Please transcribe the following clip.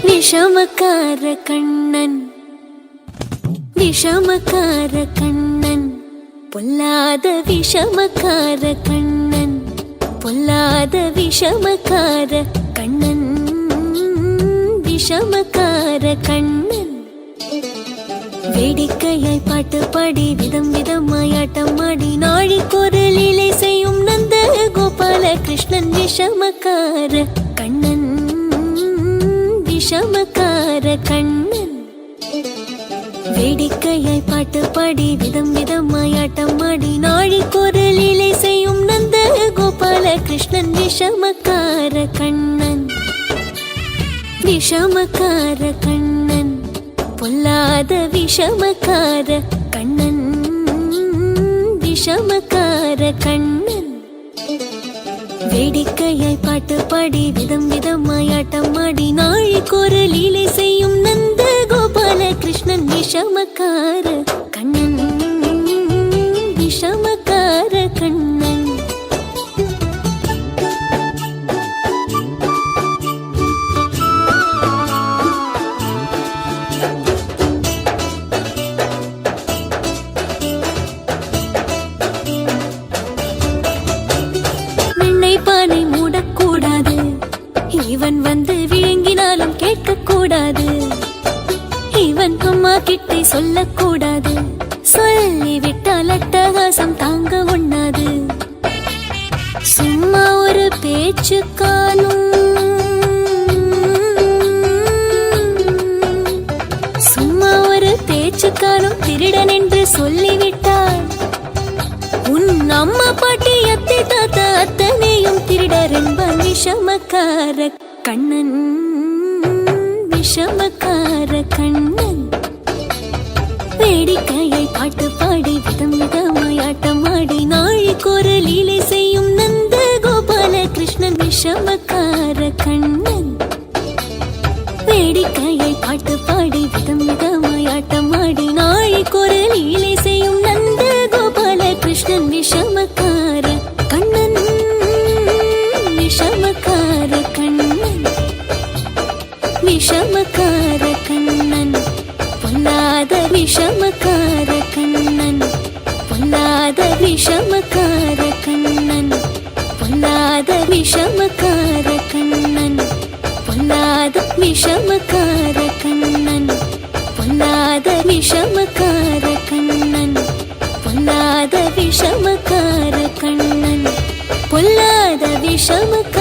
விஷமக்கார கண்ணன் விஷமக்கார கண்ணன் பொல்லாத விஷமக்கார கண்ணன் பொல்லாத விஷமக்கார கண்ணன் விஷமக்கார கண்ணன் வேடிக்கையாய் பாட்டு பாடி விதம் விதமாய் ஆட்டம் ஆடி நாழிக்கொரு லீலை செய்யும் நந்த கோபால கிருஷ்ணன் விஷமக்கார கண்ணன் விஷமக்கார கண்ணன் வேடிக்கையாய் பாட்டு பாடி விதம் விதமாய் ஆட்டம் ஆடி நாழிக்கொரு லீலை செய்யும் நந்த கோபால கிருஷ்ணன் விஷமக்கார கண்ணன் விஷமக்கார கண்ணன் பொல்லாத விஷமக்கார கண்ணன் விஷமக்கார கண்ணன் வேடிக்கையாய் பாட்டு பாடி விதம் விதமாய் ஆட்டம் ஆடி நாழிக்கொரு லீலை செய்யும் நந்த கோபால கிருஷ்ணன் விஷமக்கார கண்ணன் விஷமக்கார கண்ணன் பானை மூடக்கூடாது இவன் வந்து விழுங்கினாலும் கேட்கக்கூடாது இவன் அம்மா கிட்டே சொல்லக்கூடாது சொல்லிவிட்டால் அட்டகாசம் தாங்க உண்ணாது சும்மா ஒரு பேச்சுக்கானும் சும்மா ஒரு பேச்சு பிச்சுக்காரும் திருடன் என்று சொல்லிவிட்டாள். உன் அம்மா பாட்டி அத்தை தாத்தா அத்தனையும் திருடர் என்பான் விஷமக்கார கண்ணன், விஷமக்கார கண்ணன். வேடிக்கையை பாட்டு பாடி விதம் விதமாய் ஆட்டமாடி நாழிக்கொரு லீலை செய்யும் நந்த கோபால கிருஷ்ணன் விஷமக்கார கண்ணன். வேடிக்கையை பாட்டு பாடி விதம் விதமாய் ஆட்டமாடி நாழிக்கொரு லீலை செய்யும் நந்த கோபால கிருஷ்ணன் விஷமக்கார கண்ணன், விஷமக்கார கண்ணன், விஷமக்கார கண்ணன். பொல்லாத விஷமக்கார கண்ணன், பொல்லாத விஷமக்கார கண்ணன், பொல்லாத விஷமக்கார கண்ணன், பொல்லாத விஷமக்கார கண்ணன், பொல்லாத விஷமக்கார கண்ணன், பொல்லாத விஷமக்கார கண்ணன், பொல்லாத விஷமக்கார